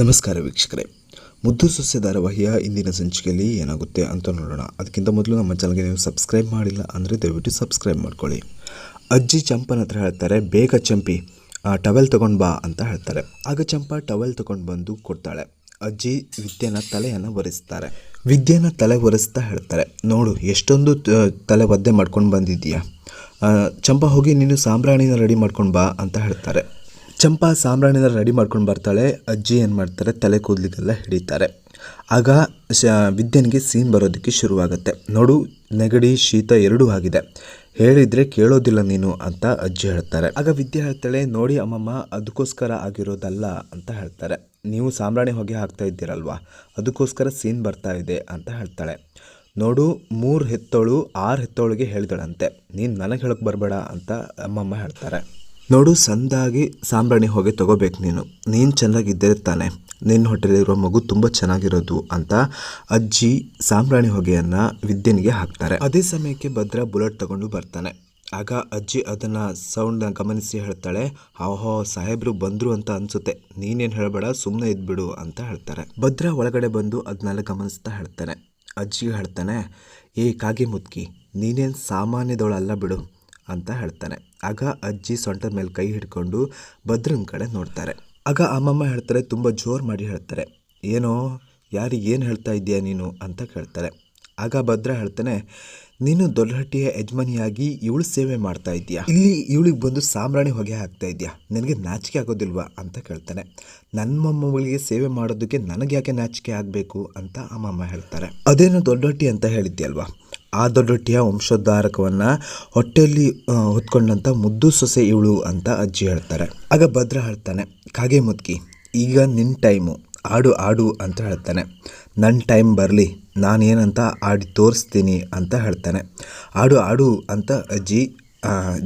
ನಮಸ್ಕಾರ ವೀಕ್ಷಕರೇ, ಮುದ್ದು ಸೊಸೆ ಧಾರಾವಾಹಿಯ ಇಂದಿನ ಸಂಚಿಕೆಯಲ್ಲಿ ಏನಾಗುತ್ತೆ ಅಂತ ನೋಡೋಣ. ಅದಕ್ಕಿಂತ ಮೊದಲು ನಮ್ಮ ಚಾನಲ್ಗೆ ನೀವು ಸಬ್ಸ್ಕ್ರೈಬ್ ಮಾಡಿಲ್ಲ ಅಂದರೆ ದಯವಿಟ್ಟು ಸಬ್ಸ್ಕ್ರೈಬ್ ಮಾಡ್ಕೊಳ್ಳಿ. ಅಜ್ಜಿ ಚಂಪನ ಹತ್ರ ಹೇಳ್ತಾರೆ, ಬೇಗ ಚಂಪಿ ಟವೆಲ್ ತೊಗೊಂಡು ಬಾ ಅಂತ ಹೇಳ್ತಾರೆ. ಆಗ ಚಂಪಾ ಟವೆಲ್ ತೊಗೊಂಡು ಬಂದು ಕೊಡ್ತಾಳೆ. ಅಜ್ಜಿ ವಿದ್ಯೆನ ತಲೆಯನ್ನು ಒರೆಸ್ತಾರೆ. ವಿದ್ಯೆನ ತಲೆ ಒರೆಸ್ತಾ ಹೇಳ್ತಾರೆ, ನೋಡು ಎಷ್ಟೊಂದು ತಲೆ ಒದ್ದೆ ಮಾಡ್ಕೊಂಡು ಬಂದಿದ್ದೀಯಾ, ಚಂಪಾ ಹೋಗಿ ನೀನು ಸಾಂಬ್ರಾಣಿನ ರೆಡಿ ಮಾಡ್ಕೊಂಡು ಬಾ ಅಂತ ಹೇಳ್ತಾರೆ. ಚಂಪಾ ಸಾಂಬ್ರಾಣಿನ ರೆಡಿ ಮಾಡ್ಕೊಂಡು ಬರ್ತಾಳೆ. ಅಜ್ಜಿ ಏನು ಮಾಡ್ತಾರೆ, ತಲೆ ಕೂದಲಿಗೆಲ್ಲ ಹಿಡಿತಾರೆ. ಆಗ ವಿದ್ಯನಿಗೆ ಸೀನ್ ಬರೋದಕ್ಕೆ ಶುರುವಾಗುತ್ತೆ. ನೋಡು, ನೆಗಡಿ ಶೀತ ಎರಡೂ ಆಗಿದೆ, ಹೇಳಿದರೆ ಕೇಳೋದಿಲ್ಲ ನೀನು ಅಂತ ಅಜ್ಜಿ ಹೇಳ್ತಾರೆ. ಆಗ ವಿದ್ಯೆ ಹೇಳ್ತಾಳೆ, ನೋಡಿ ಅಮ್ಮಮ್ಮ, ಅದಕ್ಕೋಸ್ಕರ ಆಗಿರೋದಲ್ಲ ಅಂತ ಹೇಳ್ತಾರೆ. ನೀವು ಸಾಂಬ್ರಾಣಿ ಹೊಗೆ ಹಾಕ್ತಾ ಇದ್ದೀರಲ್ವಾ, ಅದಕ್ಕೋಸ್ಕರ ಸೀನ್ ಬರ್ತಾ ಇದೆ ಅಂತ ಹೇಳ್ತಾಳೆ. ನೋಡು, 3 ಹೆತ್ತೋಳು 6 ಹೆತ್ತೋಳಿಗೆ ಹೇಳಿದಳಂತೆ, ನೀನು ನನಗೆ ಹೇಳಕ್ಕೆ ಬರಬೇಡ ಅಂತ ಅಮ್ಮಮ್ಮ ಹೇಳ್ತಾರೆ. ನೋಡು, ಸಂದಾಗಿ ಸಾಂಬ್ರಾಣಿ ಹೊಗೆ ತಗೋಬೇಕು, ನೀನು ಚೆನ್ನಾಗಿದ್ದರೆ ತಾನೆ ನಿನ್ನ ಹೊಟ್ಟೆಲಿರೋ ಮಗು ತುಂಬ ಚೆನ್ನಾಗಿರೋದು ಅಂತ ಅಜ್ಜಿ ಸಾಂಬ್ರಾಣಿ ಹೊಗೆಯನ್ನು ವಿದ್ಯನಿಗೆ ಹಾಕ್ತಾರೆ. ಅದೇ ಸಮಯಕ್ಕೆ ಭದ್ರ ಬುಲೆಟ್ ತಗೊಂಡು ಬರ್ತಾನೆ. ಆಗ ಅಜ್ಜಿ ಅದನ್ನು ಸೌಂಡ್ನ ಗಮನಿಸಿ ಹೇಳ್ತಾಳೆ, ಓಹೋ ಸಾಹೇಬರು ಬಂದರು ಅಂತ ಅನಿಸುತ್ತೆ, ನೀನೇನು ಹೇಳಬೇಡ, ಸುಮ್ಮನೆ ಇದ್ಬಿಡು ಅಂತ ಹೇಳ್ತಾರೆ. ಭದ್ರ ಒಳಗಡೆ ಬಂದು ಅದನ್ನೆಲ್ಲ ಗಮನಿಸ್ತಾ ಹೇಳ್ತಾನೆ. ಅಜ್ಜಿಗೆ ಹೇಳ್ತಾನೆ, ಏ ಕಾಗೆ ಮುದ್ಕಿ, ನೀನೇನು ಸಾಮಾನ್ಯದವಳಲ್ಲ ಬಿಡು ಅಂತ ಹೇಳ್ತಾನೆ. ಆಗ ಅಜ್ಜಿ ಸೊಂಟದ ಮೇಲೆ ಕೈ ಹಿಡ್ಕೊಂಡು ಭದ್ರನ ಕಡೆ ನೋಡ್ತಾರೆ. ಆಗ ಅಮ್ಮಮ್ಮ ಹೇಳ್ತಾರೆ, ತುಂಬ ಜೋರು ಮಾಡಿ ಹೇಳ್ತಾರೆ, ಏನೋ ಯಾರಿಗೇನು ಹೇಳ್ತಾ ಇದ್ದೀಯಾ ನೀನು ಅಂತ ಕೇಳ್ತಾರೆ. ಆಗ ಭದ್ರ ಹೇಳ್ತಾನೆ, ನೀನು ದೊಡ್ಡಹಟ್ಟಿಯ ಯಜಮಾನಿಯಾಗಿ ಇವಳು ಸೇವೆ ಮಾಡ್ತಾ ಇದ್ದೀಯಾ, ಇಲ್ಲಿ ಇವಳಿಗೆ ಬಂದು ಸಾಂಬ್ರಾಣಿ ಹೊಗೆ ಹಾಕ್ತಾ ಇದೆಯಾ, ನನಗೆ ನಾಚಿಕೆ ಆಗೋದಿಲ್ವಾ ಅಂತ ಕೇಳ್ತಾನೆ. ನನ್ನ ಮೊಮ್ಮಗಳಿಗೆ ಸೇವೆ ಮಾಡೋದಕ್ಕೆ ನನಗೆ ಯಾಕೆ ನಾಚಿಕೆ ಆಗಬೇಕು ಅಂತ ಅಮ್ಮಮ್ಮ ಹೇಳ್ತಾರೆ. ಅದೇನು ದೊಡ್ಡಹಟ್ಟಿ ಅಂತ ಹೇಳಿದ್ಯಲ್ವಾ, ಆ ದೊಡ್ಡಹಟ್ಟಿಯ ವಂಶೋದ್ಧಾರಕವನ್ನು ಹೊಟ್ಟೆಯಲ್ಲಿ ಹೊತ್ಕೊಂಡಂಥ ಮುದ್ದು ಸೊಸೆ ಇವಳು ಅಂತ ಅಜ್ಜಿ ಹೇಳ್ತಾರೆ. ಆಗ ಭದ್ರ ಹೇಳ್ತಾನೆ, ಕಾಗೆ ಮುದ್ಕಿ, ಈಗ ನಿನ್ನ ಟೈಮು, ಆಡು ಆಡು ಅಂತ ಹೇಳ್ತಾನೆ. ನನ್ನ ಟೈಮ್ ಬರಲಿ, ನಾನೇನಂತ ಆಡಿ ತೋರಿಸ್ತೀನಿ ಅಂತ ಹೇಳ್ತಾನೆ. ಆಡು ಆಡು ಅಂತ ಅಜ್ಜಿ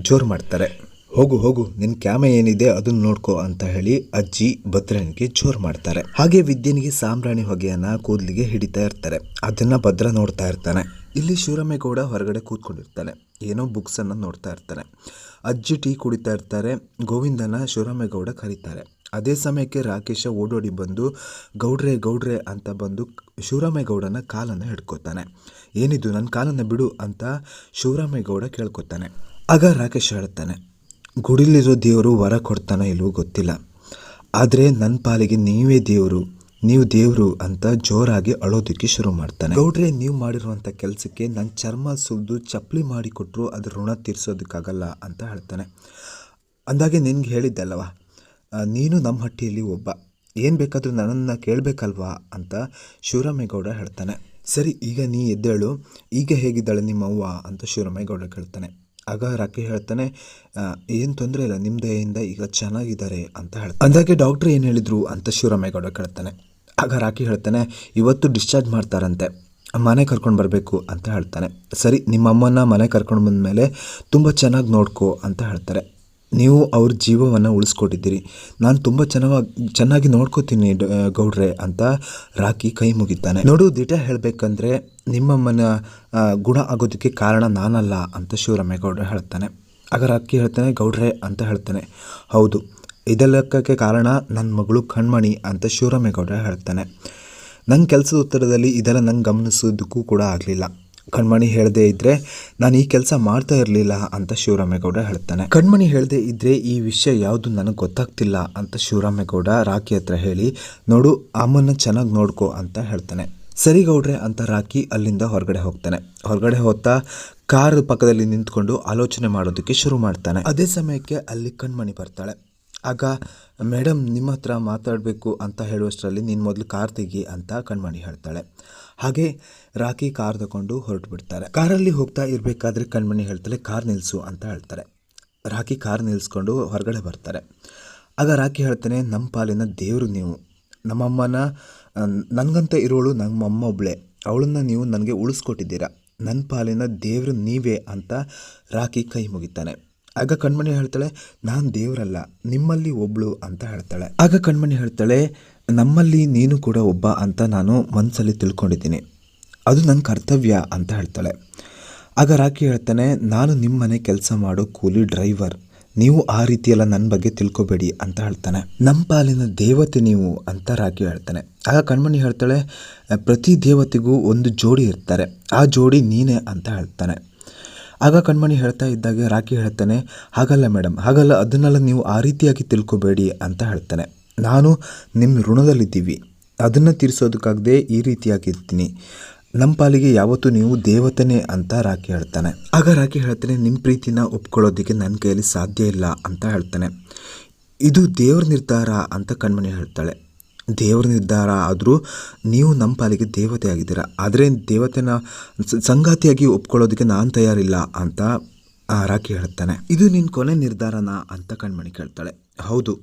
ಜೋರು ಮಾಡ್ತಾರೆ. ಹೋಗು ಹೋಗು, ನಿನ್ನ ಕ್ಯಾಮೆ ಏನಿದೆ ಅದನ್ನು ನೋಡ್ಕೋ ಅಂತ ಹೇಳಿ ಅಜ್ಜಿ ಭದ್ರನಿಗೆ ಜೋರು ಮಾಡ್ತಾರೆ. ಹಾಗೆ ವಿದ್ಯನಿಗೆ ಸಾಂಬ್ರಾಣಿ ಹೊಗೆಯನ್ನು ಕೂದಲಿಗೆ ಹಿಡಿತಾ ಇರ್ತಾರೆ. ಅದನ್ನು ಭದ್ರ ನೋಡ್ತಾ ಇರ್ತಾನೆ. ಇಲ್ಲಿ ಶಿವರಾಮೇಗೌಡ ಹೊರಗಡೆ ಕೂತ್ಕೊಂಡಿರ್ತಾನೆ, ಏನೋ ಬುಕ್ಸನ್ನು ನೋಡ್ತಾ ಇರ್ತಾನೆ. ಅಜ್ಜಿ ಟೀ ಕುಡಿತಾ ಇರ್ತಾರೆ. ಗೋವಿಂದನ ಶಿವರಾಮೇಗೌಡ ಕರೀತಾರೆ. ಅದೇ ಸಮಯಕ್ಕೆ ರಾಕೇಶ ಓಡೋಡಿ ಬಂದು ಗೌಡ್ರೆ ಗೌಡ್ರೆ ಅಂತ ಬಂದು ಶಿವರಾಮೇಗೌಡನ ಕಾಲನ್ನು ಹಿಡ್ಕೋತಾನೆ. ಏನಿದು, ನನ್ನ ಕಾಲನ್ನು ಬಿಡು ಅಂತ ಶಿವರಾಮೇಗೌಡ ಕೇಳ್ಕೊತಾನೆ. ಆಗ ರಾಕೇಶ ಹೇಳ್ತಾನೆ, ಗುಡಿಲಿರೋ ದೇವರು ವರ ಕೊಡ್ತಾನೋ ಇಲ್ವೋ ಗೊತ್ತಿಲ್ಲ, ಆದರೆ ನನ್ನ ಪಾಲಿಗೆ ನೀವೇ ದೇವರು, ನೀವು ದೇವರು ಅಂತ ಜೋರಾಗಿ ಅಳೋದಕ್ಕೆ ಶುರು ಮಾಡ್ತಾನೆ. ಗೌಡ್ರೆ, ನೀವು ಮಾಡಿರುವಂಥ ಕೆಲಸಕ್ಕೆ ನನ್ನ ಚರ್ಮ ಸುಲಿದು ಚಪ್ಪಲಿ ಮಾಡಿ ಕೊಟ್ಟರು ಅದ್ರ ಋಣ ತೀರಿಸೋದಕ್ಕಾಗಲ್ಲ ಅಂತ ಹೇಳ್ತಾನೆ. ಅಂದಾಗೆ ನಿನ್ಗೆ ಹೇಳಿದ್ದಲ್ಲವ, ನೀನು ನಮ್ಮ ಹಟ್ಟಿಯಲ್ಲಿ ಒಬ್ಬ, ಏನು ಬೇಕಾದರೂ ನನ್ನನ್ನು ಕೇಳಬೇಕಲ್ವಾ ಅಂತ ಶಿವರಾಮೇಗೌಡ ಹೇಳ್ತಾನೆ. ಸರಿ, ಈಗ ನೀ ಎದ್ದೇಳು, ಈಗ ಹೇಗಿದ್ದಾಳೆ ನಿಮ್ಮವ್ವ ಅಂತ ಶಿವರಾಮೇಗೌಡ ಕೇಳ್ತಾನೆ. ಆಗ ರಾಕಿ ಹೇಳ್ತಾನೆ, ಏನು ತೊಂದರೆ ಇಲ್ಲ, ನಿಮ್ಮ ದಯೆಯಿಂದ ಈಗ ಚೆನ್ನಾಗಿದ್ದಾರೆ ಅಂತ ಹೇಳ್ತಾನೆ. ಅಂದಾಗೆ ಡಾಕ್ಟ್ರ್ ಏನು ಹೇಳಿದ್ರು ಅಂತ ಶಿವರಾಮೇಗೌಡ ಕೇಳ್ತಾನೆ. ಆಗ ರಾಕಿ ಹೇಳ್ತಾನೆ, ಇವತ್ತು ಡಿಸ್ಚಾರ್ಜ್ ಮಾಡ್ತಾರಂತೆ, ಮನೆ ಕರ್ಕೊಂಡು ಬರಬೇಕು ಅಂತ ಹೇಳ್ತಾನೆ. ಸರಿ, ನಿಮ್ಮ ಅಮ್ಮನ ಮನೆ ಕರ್ಕೊಂಡು ಬಂದಮೇಲೆ ತುಂಬ ಚೆನ್ನಾಗಿ ನೋಡ್ಕೋ ಅಂತ ಹೇಳ್ತಾರೆ. ನೀವು ಅವ್ರ ಜೀವವನ್ನು ಉಳಿಸ್ಕೊಟ್ಟಿದ್ದೀರಿ, ನಾನು ತುಂಬ ಚೆನ್ನಾಗಿ ನೋಡ್ಕೋತೀನಿ ಗೌಡ್ರೆ ಅಂತ ರಾಕಿ ಕೈ ಮುಗಿತಾನೆ. ನೋಡು, ದಿಟ ಹೇಳಬೇಕಂದ್ರೆ ನಿಮ್ಮಮ್ಮನ ಗುಣ ಆಗೋದಕ್ಕೆ ಕಾರಣ ನಾನಲ್ಲ ಅಂತ ಶಿವರಾಮೇಗೌಡ ಹೇಳ್ತಾನೆ. ಆಗ ರಾಕಿ ಹೇಳ್ತಾನೆ, ಗೌಡ್ರೆ ಅಂತ ಹೇಳ್ತಾನೆ. ಹೌದು, ಇದೆಲ್ಲಕ್ಕೆ ಕಾರಣ ನನ್ನ ಮಗಳು ಕಣ್ಮಣಿ ಅಂತ ಶಿವರಾಮೇಗೌಡ ಹೇಳ್ತಾನೆ. ನನ್ನ ಕೆಲಸದ ಉತ್ತರದಲ್ಲಿ ಇದೆಲ್ಲ ನಂಗೆ ಗಮನಿಸೋದಕ್ಕೂ ಕೂಡ ಆಗಲಿಲ್ಲ. ಕಣ್ಮಣಿ ಹೇಳದೇ ಇದ್ದರೆ ನಾನು ಈ ಕೆಲಸ ಮಾಡ್ತಾ ಇರಲಿಲ್ಲ ಅಂತ ಶಿವರಾಮೇಗೌಡ ಹೇಳ್ತಾನೆ. ಕಣ್ಮಣಿ ಹೇಳದೇ ಇದ್ದರೆ ಈ ವಿಷಯ ಯಾವುದು ನನಗೆ ಗೊತ್ತಾಗ್ತಿಲ್ಲ ಅಂತ ಶಿವರಾಮೇಗೌಡ ರಾಕಿ ಹತ್ರ ಹೇಳಿ, ನೋಡು ಅಮ್ಮನ ಚೆನ್ನಾಗಿ ನೋಡ್ಕೋ ಅಂತ ಹೇಳ್ತಾನೆ. ಸರಿ ಗೌಡ್ರೆ ಅಂತ ರಾಕಿ ಅಲ್ಲಿಂದ ಹೊರಗಡೆ ಹೋಗ್ತಾನೆ. ಹೊರಗಡೆ ಹೋಗ್ತಾ ಕಾರ್ ಪಕ್ಕದಲ್ಲಿ ನಿಂತ್ಕೊಂಡು ಆಲೋಚನೆ ಮಾಡೋದಕ್ಕೆ ಶುರು ಮಾಡ್ತಾನೆ. ಅದೇ ಸಮಯಕ್ಕೆ ಅಲ್ಲಿ ಕಣ್ಮಣಿ ಬರ್ತಾಳೆ. ಆಗ ಮೇಡಮ್, ನಿಮ್ಮ ಹತ್ರ ಮಾತಾಡಬೇಕು ಅಂತ ಹೇಳುವಷ್ಟರಲ್ಲಿ ನೀನು ಮೊದಲು ಕಾರ್ ತೆಗಿ ಅಂತ ಕಣ್ಮಣಿ ಹೇಳ್ತಾಳೆ. ಹಾಗೆ ರಾಕಿ ಕಾರ್ ತಗೊಂಡು ಹೊರಟು ಬಿಡ್ತಾರೆ. ಕಾರಲ್ಲಿ ಹೋಗ್ತಾ ಇರಬೇಕಾದ್ರೆ ಕಣ್ಮಣಿ ಹೇಳ್ತಾಳೆ, ಕಾರ್ ನಿಲ್ಲಿಸು ಅಂತ ಹೇಳ್ತಾರೆ. ರಾಕಿ ಕಾರ್ ನಿಲ್ಲಿಸ್ಕೊಂಡು ಹೊರಗಡೆ ಬರ್ತಾರೆ. ಆಗ ರಾಕಿ ಹೇಳ್ತಾನೆ, ನಮ್ಮ ಪಾಲಿನ ದೇವರು ನೀವು, ನಮ್ಮಮ್ಮನ ನನಗಂತ ಇರೋಳು ನಮ್ಮಮ್ಮ ಒಬ್ಬಳೆ, ಅವಳನ್ನು ನೀವು ನನಗೆ ಉಳಿಸ್ಕೊಟ್ಟಿದ್ದೀರಾ, ನನ್ನ ಪಾಲಿನ ದೇವರು ನೀವೇ ಅಂತ ರಾಕಿ ಕೈ ಮುಗಿತಾನೆ. ಆಗ ಕಣ್ಮಣಿ ಹೇಳ್ತಾಳೆ, ನಾನು ದೇವರಲ್ಲ, ನಿಮ್ಮಲ್ಲಿ ಒಬ್ಳು ಅಂತ ಹೇಳ್ತಾಳೆ. ಆಗ ಕಣ್ಮಣಿ ಹೇಳ್ತಾಳೆ, ನಮ್ಮಲ್ಲಿ ನೀನು ಕೂಡ ಒಬ್ಬ ಅಂತ ನಾನು ಮನಸ್ಸಲ್ಲಿ ತಿಳ್ಕೊಂಡಿದ್ದೀನಿ, ಅದು ನನ್ನ ಕರ್ತವ್ಯ ಅಂತ ಹೇಳ್ತಾಳೆ. ಆಗ ರಾಕಿ ಹೇಳ್ತಾನೆ, ನಾನು ನಿಮ್ಮ ಮನೆ ಕೆಲಸ ಮಾಡೋ ಕೂಲಿ ಡ್ರೈವರ್, ನೀವು ಆ ರೀತಿಯೆಲ್ಲ ನನ್ನ ಬಗ್ಗೆ ತಿಳ್ಕೊಬೇಡಿ ಅಂತ ಹೇಳ್ತಾನೆ. ನಮ್ಮ ಪಾಲಿನ ದೇವತೆ ನೀವು ಅಂತ ರಾಕಿ ಹೇಳ್ತಾನೆ. ಆಗ ಕಣ್ಮಣಿ ಹೇಳ್ತಾಳೆ, ಪ್ರತಿ ದೇವತೆಗೂ ಒಂದು ಜೋಡಿ ಇರ್ತಾರೆ, ಆ ಜೋಡಿ ನೀನೇ ಅಂತ ಹೇಳ್ತಾನೆ. ಆಗ ಕಣ್ಮಣಿ ಹೇಳ್ತಾ ಇದ್ದಾಗೆ ರಾಕಿ ಹೇಳ್ತಾನೆ, ಹಾಗಲ್ಲ ಮೇಡಮ್, ಹಾಗಲ್ಲ, ಅದನ್ನೆಲ್ಲ ನೀವು ಆ ರೀತಿಯಾಗಿ ತಿಳ್ಕೊಬೇಡಿ ಅಂತ ಹೇಳ್ತಾನೆ. ನಾನು ನಿಮ್ಮ ಋಣದಲ್ಲಿದ್ದೀವಿ, ಅದನ್ನು ತೀರಿಸೋದಕ್ಕಾಗದೆ ಈ ರೀತಿಯಾಗಿರ್ತೀನಿ. ನಮ್ಮ ಪಾಲಿಗೆ ಯಾವತ್ತೂ ನೀವು ದೇವತೆನೇ ಅಂತ ರಾಕಿ ಹೇಳ್ತಾನೆ. ಆಗ ರಾಕಿ ಹೇಳ್ತಾನೆ, ನಿಮ್ಮ ಪ್ರೀತಿನ ಒಪ್ಕೊಳ್ಳೋದಕ್ಕೆ ನನ್ನ ಕೈಯಲ್ಲಿ ಸಾಧ್ಯ ಇಲ್ಲ ಅಂತ ಹೇಳ್ತಾನೆ. ಇದು ದೇವ್ರ ನಿರ್ಧಾರ ಅಂತ ಕಣ್ಮಣಿ ಹೇಳ್ತಾಳೆ. ದೇವ್ರ ನಿರ್ಧಾರ ಆದರೂ ನೀವು ನಮ್ಮ ಪಾಲಿಗೆ ದೇವತೆ ಆಗಿದ್ದೀರಾ, ಆದರೆ ದೇವತೆನ ಸಂಗಾತಿಯಾಗಿ ಒಪ್ಕೊಳ್ಳೋದಕ್ಕೆ ನಾನು ತಯಾರಿಲ್ಲ ಅಂತ ರಾಕಿ ಹೇಳ್ತಾನೆ. ಇದು ನಿನ್ನ ಕೊನೆ ನಿರ್ಧಾರನಾ ಅಂತ ಕಣ್ಮಣಿ ಕೇಳ್ತಾಳೆ. ಹೌದು,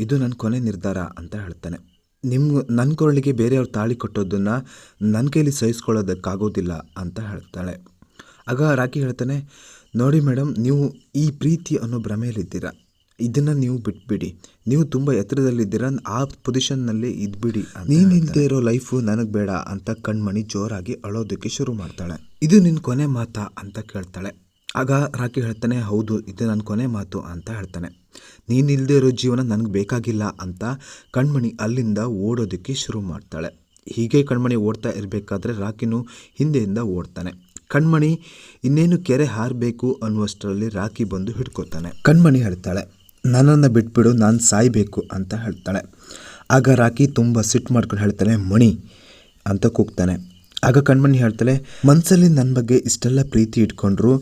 ಇದು ನನ್ನ ಕೊನೆ ನಿರ್ಧಾರ ಅಂತ ಹೇಳ್ತಾನೆ. ನನ್ನ ಕೊರಳಿಗೆ ಬೇರೆಯವ್ರು ತಾಳಿ ಕಟ್ಟೋದನ್ನು ನನ್ನ ಕೈಲಿ ಸಹಿಸ್ಕೊಳ್ಳೋದಕ್ಕಾಗೋದಿಲ್ಲ ಅಂತ ಹೇಳ್ತಾಳೆ. ಆಗ ರಾಕಿ ಹೇಳ್ತಾನೆ, ನೋಡಿ ಮೇಡಮ್, ನೀವು ಈ ಪ್ರೀತಿ ಅನ್ನೋ ಭ್ರಮೆಯಲ್ಲಿದ್ದೀರಾ, ಇದನ್ನು ನೀವು ಬಿಟ್ಬಿಡಿ, ನೀವು ತುಂಬ ಎತ್ತರದಲ್ಲಿದ್ದೀರಾ, ಆ ಪೊಸಿಷನ್ನಲ್ಲಿ ಇದ್ಬಿಡಿ, ನೀನಿಲ್ಲದೆ ಇರೋ ಲೈಫು ನನಗೆ ಬೇಡ ಅಂತ ಕಣ್ಮಣಿ ಜೋರಾಗಿ ಅಳೋದಕ್ಕೆ ಶುರು ಮಾಡ್ತಾಳೆ. ಇದು ನಿನ್ನ ಕೊನೆ ಮಾತಾ ಅಂತ ಕೇಳ್ತಾಳೆ. ಆಗ ರಾಕಿ ಹೇಳ್ತಾನೆ, ಹೌದು, ಇದು ನನ್ನ ಕೊನೆ ಮಾತು ಅಂತ ಹೇಳ್ತಾನೆ. ನೀನಿಲ್ಲದೆ ಇರೋ ಜೀವನ ನನಗೆ ಬೇಕಾಗಿಲ್ಲ ಅಂತ ಕಣ್ಮಣಿ ಅಲ್ಲಿಂದ ಓಡೋದಕ್ಕೆ ಶುರು ಮಾಡ್ತಾಳೆ. ಹೀಗೆ ಕಣ್ಮಣಿ ಓಡ್ತಾ ಇರಬೇಕಾದ್ರೆ ರಾಕಿನೂ ಹಿಂದೆಯಿಂದ ಓಡ್ತಾನೆ. ಕಣ್ಮಣಿ ಇನ್ನೇನು ಕೆರೆ ಹಾರಬೇಕು ಅನ್ನುವಷ್ಟರಲ್ಲಿ ರಾಕಿ ಬಂದು ಹಿಡ್ಕೋತಾನೆ. ಕಣ್ಮಣಿ ಹೇಳ್ತಾಳೆ, ನನ್ನನ್ನು ಬಿಟ್ಬಿಡು, ನಾನು ಸಾಯಬೇಕು ಅಂತ ಹೇಳ್ತಾಳೆ. ಆಗ ರಾಕಿ ತುಂಬ ಸಿಟ್ಟು ಮಾಡ್ಕೊಂಡು ಹೇಳ್ತಾನೆ, ಮಣಿ ಅಂತ ಕೂಗ್ತಾನೆ. ಆಗ ಕಣ್ಮಣಿ ಹೇಳ್ತಾಳೆ, ಮನಸ್ಸಲ್ಲಿ ನನ್ನ ಬಗ್ಗೆ ಇಷ್ಟೆಲ್ಲ ಪ್ರೀತಿ ಇಟ್ಕೊಂಡ್ರು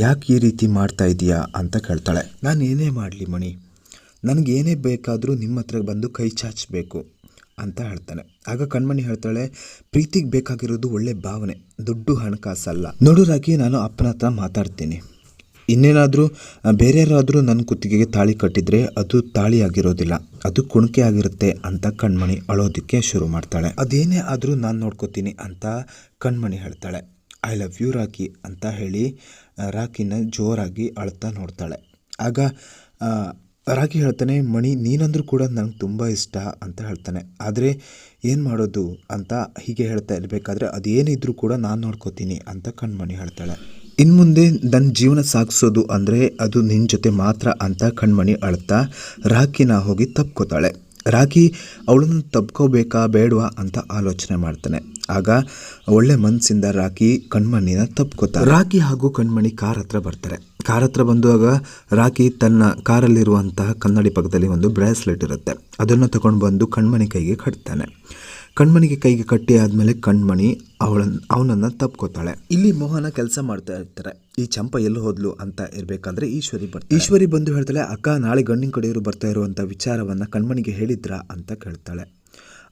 ಯಾಕೆ ಈ ರೀತಿ ಮಾಡ್ತಾ ಇದೀಯಾ ಅಂತ ಕೇಳ್ತಾಳೆ. ನಾನು ಏನೇ ಮಾಡಲಿ ಮಣಿ, ನನಗೇನೇ ಬೇಕಾದರೂ ನಿಮ್ಮ ಹತ್ರ ಬಂದು ಕೈ ಚಾಚಬೇಕು ಅಂತ ಹೇಳ್ತಾನೆ. ಆಗ ಕಣ್ಮಣಿ ಹೇಳ್ತಾಳೆ, ಪ್ರೀತಿಗೆ ಬೇಕಾಗಿರೋದು ಒಳ್ಳೆ ಭಾವನೆ, ದುಡ್ಡು ಹಣಕಾಸಲ್ಲ. ನೋಡು ರಾಕಿ, ನಾನು ಅಪ್ಪನ ಹತ್ರ ಮಾತಾಡ್ತೀನಿ, ಇನ್ನೇನಾದರೂ ಬೇರೆ ಯಾರಾದರೂ ನನ್ನ ಕುತ್ತಿಗೆಗೆ ತಾಳಿ ಕಟ್ಟಿದರೆ ಅದು ತಾಳಿ ಆಗಿರೋದಿಲ್ಲ, ಅದು ಕುಣಿಕೆ ಆಗಿರುತ್ತೆ ಅಂತ ಕಣ್ಮಣಿ ಅಳೋದಕ್ಕೆ ಶುರು ಮಾಡ್ತಾಳೆ. ಅದೇನೇ ಆದರೂ ನಾನು ನೋಡ್ಕೋತೀನಿ ಅಂತ ಕಣ್ಮಣಿ ಹೇಳ್ತಾಳೆ. ಐ ಲವ್ ಯು ರಾಕಿ ಅಂತ ಹೇಳಿ ರಾಕಿನ ಜೋರಾಗಿ ಅಳ್ತಾ ನೋಡ್ತಾಳೆ. ಆಗ ರಾಕಿ ಹೇಳ್ತಾನೆ, ಮಣಿ ನೀನಂದ್ರೂ ಕೂಡ ನನಗೆ ತುಂಬ ಇಷ್ಟ ಅಂತ ಹೇಳ್ತಾನೆ, ಆದರೆ ಏನು ಮಾಡೋದು ಅಂತ ಹೀಗೆ ಹೇಳ್ತಾ ಇರಬೇಕಾದ್ರೆ ಅದೇನಿದ್ರೂ ಕೂಡ ನಾನು ನೋಡ್ಕೋತೀನಿ ಅಂತ ಕಣ್ಮಣಿ ಹೇಳ್ತಾಳೆ. ಇನ್ನು ಮುಂದೆ ನನ್ನ ಜೀವನ ಸಾಗಿಸೋದು ಅಂದರೆ ಅದು ನಿನ್ನ ಜೊತೆ ಮಾತ್ರ ಅಂತ ಕಣ್ಮಣಿ ಅಳ್ತಾ ರಾಕಿನ ಹೋಗಿ ತಪ್ಕೋತಾಳೆ. ರಾಕಿ ಅವಳನ್ನು ತಪ್ಕೋಬೇಕಾ ಬೇಡವಾ ಅಂತ ಆಲೋಚನೆ ಮಾಡ್ತಾನೆ. ಆಗ ಒಳ್ಳೆ ಮನಸ್ಸಿಂದ ರಾಕಿ ಕಣ್ಮಣಿನ ತಪ್ಕೋತಾರೆ. ರಾಕಿ ಹಾಗೂ ಕಣ್ಮಣಿ ಕಾರ್ ಹತ್ರ ಬರ್ತಾರೆ. ಕಾರ್ ಹತ್ರ ಬಂದಾಗ ರಾಕಿ ತನ್ನ ಕಾರಲ್ಲಿರುವಂತಹ ಕನ್ನಡಿ ಪಕ್ಕದಲ್ಲಿ ಒಂದು ಬ್ರೇಸ್ಲೆಟ್ ಇರುತ್ತೆ, ಅದನ್ನು ತಗೊಂಡು ಬಂದು ಕಣ್ಮಣಿ ಕೈಗೆ ಕಟ್ತಾನೆ. ಕಣ್ಮಣಿಗೆ ಕೈಗೆ ಕಟ್ಟಿ ಆದಮೇಲೆ ಕಣ್ಮಣಿ ಅವನನ್ನು ತಪ್ಕೋತಾಳೆ. ಇಲ್ಲಿ ಮೋಹನ ಕೆಲಸ ಮಾಡ್ತಾ ಇರ್ತಾರೆ. ಈ ಚಂಪ ಎಲ್ಲಿ ಹೋದ್ಲು ಅಂತ ಇರಬೇಕಾದ್ರೆ ಈಶ್ವರಿ ಬಂದು ಹೇಳ್ತಾಳೆ, ಅಕ್ಕ ನಾಳೆ ಗಂಡಿನ ಕಡೆಯವರು ಬರ್ತಾ ಇರುವಂಥ ವಿಚಾರವನ್ನು ಕಣ್ಮಣಿಗೆ ಹೇಳಿದ್ರಾ ಅಂತ ಕೇಳ್ತಾಳೆ.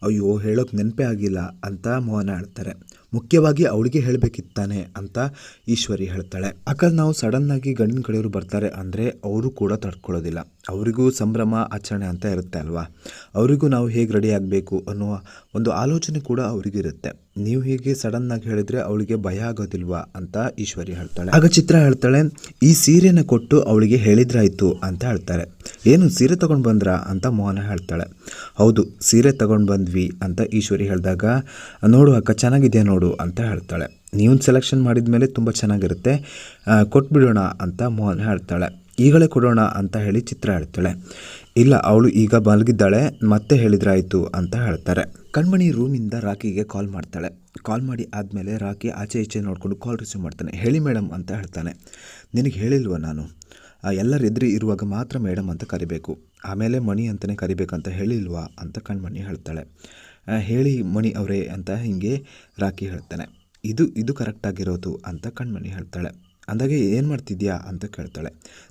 ಅಯ್ಯೋ, ಹೇಳೋಕೆ ನೆನಪೇ ಆಗಿಲ್ಲ ಅಂತ ಮೋಹನ ಹೇಳ್ತಾರೆ. ಮುಖ್ಯವಾಗಿ ಅವಳಿಗೆ ಹೇಳಬೇಕಿತ್ತಾನೆ ಅಂತ ಈಶ್ವರಿ ಹೇಳ್ತಾಳೆ. ಅಕ್ಕ, ನಾವು ಸಡನ್ನಾಗಿ ಗಂಡಿನ ಕಡೆಯವರು ಬರ್ತಾರೆ ಅಂದರೆ ಅವರು ಕೂಡ ತಡ್ಕೊಳ್ಳೋದಿಲ್ಲ, ಅವರಿಗೂ ಸಂಭ್ರಮ ಆಚರಣೆ ಅಂತ ಇರುತ್ತೆ ಅಲ್ವಾ, ಅವರಿಗೂ ನಾವು ಹೇಗೆ ರೆಡಿ ಆಗಬೇಕು ಅನ್ನುವ ಒಂದು ಆಲೋಚನೆ ಕೂಡ ಅವರಿಗಿರುತ್ತೆ. ನೀವು ಹೀಗೆ ಸಡನ್ನಾಗಿ ಹೇಳಿದರೆ ಅವಳಿಗೆ ಭಯ ಆಗೋದಿಲ್ವಾ ಅಂತ ಈಶ್ವರಿ ಹೇಳ್ತಾಳೆ. ಆಗ ಚಿತ್ರ ಹೇಳ್ತಾಳೆ, ಈ ಸೀರೆನ ಕೊಟ್ಟು ಅವಳಿಗೆ ಹೇಳಿದ್ರಾಯ್ತು ಅಂತ ಹೇಳ್ತಾರೆ. ಏನು ಸೀರೆ ತಗೊಂಡು ಬಂದ್ರಾ ಅಂತ ಮೋಹನ ಹೇಳ್ತಾಳೆ. ಹೌದು, ಸೀರೆ ತಗೊಂಡು ಬಂದ್ವಿ ಅಂತ ಈಶ್ವರಿ ಹೇಳಿದಾಗ, ನೋಡು ಅಕ್ಕ, ಚೆನ್ನಾಗಿದೆ ನೋಡು ಅಂತ ಹೇಳ್ತಾಳೆ. ನೀವು ಸೆಲೆಕ್ಷನ್ ಮಾಡಿದ ಮೇಲೆ ತುಂಬ ಚೆನ್ನಾಗಿರುತ್ತೆ, ಕೊಟ್ಬಿಡೋಣ ಅಂತ ಮೋಹನ್ ಹೇಳ್ತಾಳೆ. ಈಗಲೇ ಕೊಡೋಣ ಅಂತ ಹೇಳಿ ಚಿತ್ರ ಹೇಳ್ತಾಳೆ. ಇಲ್ಲ, ಅವಳು ಈಗ ಮಲಗಿದ್ದಾಳೆ, ಮತ್ತೆ ಹೇಳಿದ್ರಾಯ್ತು ಅಂತ ಹೇಳ್ತಾರೆ. ಕಣ್ಮಣಿ ರೂಮಿಂದ ರಾಕಿಗೆ ಕಾಲ್ ಮಾಡ್ತಾಳೆ. ಕಾಲ್ ಮಾಡಿ ಆದಮೇಲೆ ರಾಕಿ ಆಚೆ ಈಚೆ ನೋಡಿಕೊಂಡು ಕಾಲ್ ರಿಸೀವ್ ಮಾಡ್ತಾನೆ. ಹೇಳಿ ಮೇಡಮ್ ಅಂತ ಹೇಳ್ತಾನೆ. ನಿನಗೆ ಹೇಳಿಲ್ವ ನಾನು, ಎಲ್ಲರ ಎದುರು ಇರುವಾಗ ಮಾತ್ರ ಮೇಡಮ್ ಅಂತ ಕರಿಬೇಕು, ಆಮೇಲೆ ಮಣಿ ಅಂತಲೇ ಕರಿಬೇಕಂತ ಹೇಳಿಲ್ವಾ ಅಂತ ಕಣ್ಮಣಿ ಹೇಳ್ತಾಳೆ. ಹೇಳಿ ಮಣಿ ಅವರೇ ಅಂತ ಹೀಗೆ ರಾಕಿ ಹೇಳ್ತಾನೆ. ಇದು ಕರೆಕ್ಟಾಗಿರೋದು ಅಂತ ಕಣ್ಮಣಿ ಹೇಳ್ತಾಳೆ. ಅಂದಾಗೆ ಏನು ಮಾಡ್ತಿದ್ಯಾ ಅಂತ ಕೇಳ್ತಾಳೆ.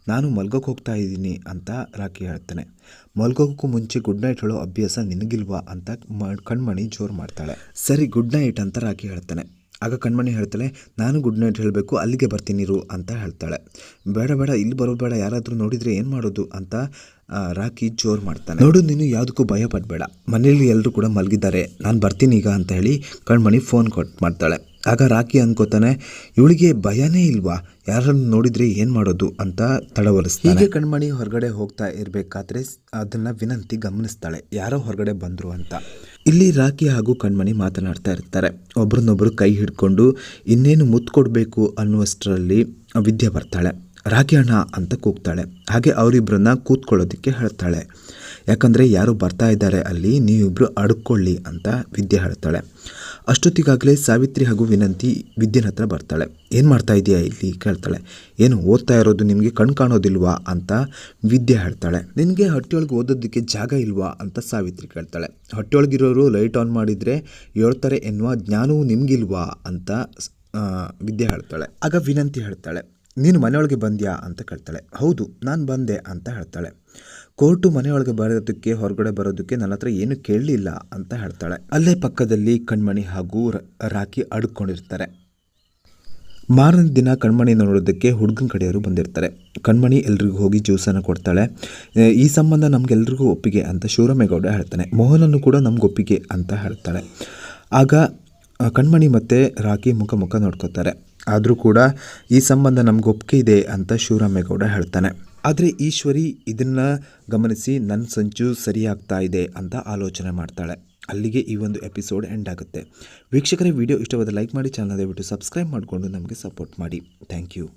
ನಾನು ಮಲ್ಗೋಕ್ಕೆ ಹೋಗ್ತಾ ಇದ್ದೀನಿ ಅಂತ ರಾಕಿ ಹೇಳ್ತಾನೆ. ಮಲ್ಗೋಕ್ಕೂ ಮುಂಚೆ ಗುಡ್ ನೈಟ್ ಹೇಳೋ ಅಭ್ಯಾಸ ನಿನಗಿಲ್ವಾ ಅಂತ ಕಣ್ಮಣಿ ಜೋರು ಮಾಡ್ತಾಳೆ. ಸರಿ, ಗುಡ್ ನೈಟ್ ಅಂತ ರಾಕಿ ಹೇಳ್ತಾನೆ. ಆಗ ಕಣ್ಮಣಿ ಹೇಳ್ತಾಳೆ, ನಾನು ಗುಡ್ ನೈಟ್ ಹೇಳಬೇಕು, ಅಲ್ಲಿಗೆ ಬರ್ತೀನಿರು ಅಂತ ಹೇಳ್ತಾಳೆ. ಬೇಡ, ಇಲ್ಲಿ ಬರೋಬೇಡ, ಯಾರಾದರೂ ನೋಡಿದರೆ ಏನು ಮಾಡೋದು ಅಂತ ರಾಕಿ ಜೋರು ಮಾಡ್ತಾನೆ. ನೋಡು, ನೀನು ಯಾವುದಕ್ಕೂ ಭಯ ಪಡಬೇಡ, ಮನೆಯಲ್ಲಿ ಎಲ್ಲರೂ ಕೂಡ ಮಲಗಿದ್ದಾರೆ, ನಾನು ಬರ್ತೀನಿ ಈಗ ಅಂತ ಹೇಳಿ ಕಣ್ಮಣಿ ಫೋನ್ ಕೊಟ್ಟು ಮಾಡ್ತಾಳೆ. ಆಗ ರಾಕಿ ಅನ್ಕೋತಾನೆ, ಇವಳಿಗೆ ಭಯನೇ ಇಲ್ವಾ, ಯಾರನ್ನು ನೋಡಿದರೆ ಏನು ಮಾಡೋದು ಅಂತ ತಡವರಿಸ್ತಾನೆ. ಹೀಗೆ ಕಣ್ಮಣಿ ಹೊರಗಡೆ ಹೋಗ್ತಾ ಇರಬೇಕಾದ್ರೆ ಅದನ್ನು ವಿನಂತಿ ಗಮನಿಸ್ತಾಳೆ, ಯಾರೋ ಹೊರಗಡೆ ಬಂದರು ಅಂತ. ಇಲ್ಲಿ ರಾಕಿ ಹಾಗೂ ಕಣ್ಮಣಿ ಮಾತನಾಡ್ತಾ ಇರ್ತಾರೆ. ಒಬ್ರನ್ನೊಬ್ಬರು ಕೈ ಹಿಡ್ಕೊಂಡು ಇನ್ನೇನು ಮುತ್ತು ಕೊಡಬೇಕು ಅನ್ನುವಷ್ಟರಲ್ಲಿ ವಿದ್ಯೆ ಬರ್ತಾಳೆ. ರಾಖಿ ಅಣ್ಣ ಅಂತ ಕೂಗ್ತಾಳೆ. ಹಾಗೆ ಅವರಿಬ್ಬರನ್ನ ಕೂತ್ಕೊಳ್ಳೋದಕ್ಕೆ ಹೇಳ್ತಾಳೆ. ಯಾಕಂದರೆ ಯಾರು ಬರ್ತಾ ಇದ್ದಾರೆ ಅಲ್ಲಿ, ನೀವಿಬ್ಬರು ಅಡ್ಕೊಳ್ಳಿ ಅಂತ ವಿದ್ಯೆ ಹೇಳ್ತಾಳೆ. ಅಷ್ಟೊತ್ತಿಗಾಗಲೇ ಸಾವಿತ್ರಿ ಹಾಗೂ ವಿನಂತಿ ವಿದ್ಯೆನ ಹತ್ರ ಬರ್ತಾಳೆ. ಏನು ಮಾಡ್ತಾ ಇದೆಯಾ ಇಲ್ಲಿ ಕೇಳ್ತಾಳೆ. ಏನು ಓದ್ತಾ ಇರೋದು ನಿಮಗೆ ಕಣ್ ಕಾಣೋದಿಲ್ವಾ ಅಂತ ವಿದ್ಯೆ ಹೇಳ್ತಾಳೆ. ನಿನಗೆ ಹೊಟ್ಟೆಯೊಳಗೆ ಓದೋದಕ್ಕೆ ಜಾಗ ಇಲ್ವಾ ಅಂತ ಸಾವಿತ್ರಿ ಕೇಳ್ತಾಳೆ. ಹೊಟ್ಟೆಯೊಳಗಿರೋರು ಲೈಟ್ ಆನ್ ಮಾಡಿದರೆ ಹೇಳ್ತಾರೆ ಎನ್ನುವ ಜ್ಞಾನವೂ ನಿಮಗಿಲ್ವಾ ಅಂತ ವಿದ್ಯೆ ಹೇಳ್ತಾಳೆ. ಆಗ ವಿನಂತಿ ಹೇಳ್ತಾಳೆ, ನೀನು ಮನೆಯೊಳಗೆ ಬಂದ್ಯಾ ಅಂತ ಕೇಳ್ತಾಳೆ. ಹೌದು, ನಾನು ಬಂದೆ ಅಂತ ಹೇಳ್ತಾಳೆ. ಕೋರ್ಟು ಮನೆಯೊಳಗೆ ಬರೋದಕ್ಕೆ ಹೊರಗಡೆ ಬರೋದಕ್ಕೆ ನನ್ನ ಹತ್ರ ಏನು ಕೇಳಲಿಲ್ಲ ಅಂತ ಹೇಳ್ತಾಳೆ. ಅಲ್ಲೇ ಪಕ್ಕದಲ್ಲಿ ಕಣ್ಮಣಿ ಹಾಗೂ ರಾಖಿ ಅಡ್ಕೊಂಡಿರ್ತಾರೆ. ಮಾರನೇ ದಿನ ಕಣ್ಮಣಿ ನೋಡೋದಕ್ಕೆ ಹುಡುಗನ ಕಡೆಯವರು ಬಂದಿರ್ತಾರೆ. ಕಣ್ಮಣಿ ಎಲ್ರಿಗೂ ಹೋಗಿ ಜ್ಯೂಸನ್ನು ಕೊಡ್ತಾಳೆ. ಈ ಸಂಬಂಧ ನಮಗೆಲ್ರಿಗೂ ಒಪ್ಪಿಗೆ ಅಂತ ಶಿವರಾಮೇಗೌಡ ಹೇಳ್ತಾನೆ. ಮೋಹನನ್ನು ಕೂಡ ನಮ್ಗೆ ಒಪ್ಪಿಗೆ ಅಂತ ಹೇಳ್ತಾಳೆ. ಆಗ ಕಣ್ಮಣಿ ಮತ್ತು ರಾಖಿ ಮುಖ ನೋಡ್ಕೋತಾರೆ. ಆದರೂ ಕೂಡ ಈ ಸಂಬಂಧ ನಮ್ಗೆ ಒಪ್ಪಿಗೆ ಇದೆ ಅಂತ ಶಿವರಾಮೇಗೌಡ ಹೇಳ್ತಾನೆ. ಆದರೆ ಈಶ್ವರಿ ಇದನ್ನು ಗಮನಿಸಿ ನನ್ನ ಸಂಚು ಸರಿಯಾಗ್ತಾ ಇದೆ ಅಂತ ಆಲೋಚನೆ ಮಾಡ್ತಾಳೆ. ಅಲ್ಲಿಗೆ ಈ ಒಂದು ಎಪಿಸೋಡ್ ಎಂಡ್ ಆಗುತ್ತೆ. ವೀಕ್ಷಕರೇ, ವಿಡಿಯೋ ಇಷ್ಟವಾದ ಲೈಕ್ ಮಾಡಿ, ಚಾನಲ್ ದಯವಿಟ್ಟು ಸಬ್ಸ್ಕ್ರೈಬ್ ಮಾಡಿಕೊಂಡು ನಮಗೆ ಸಪೋರ್ಟ್ ಮಾಡಿ. Thank you.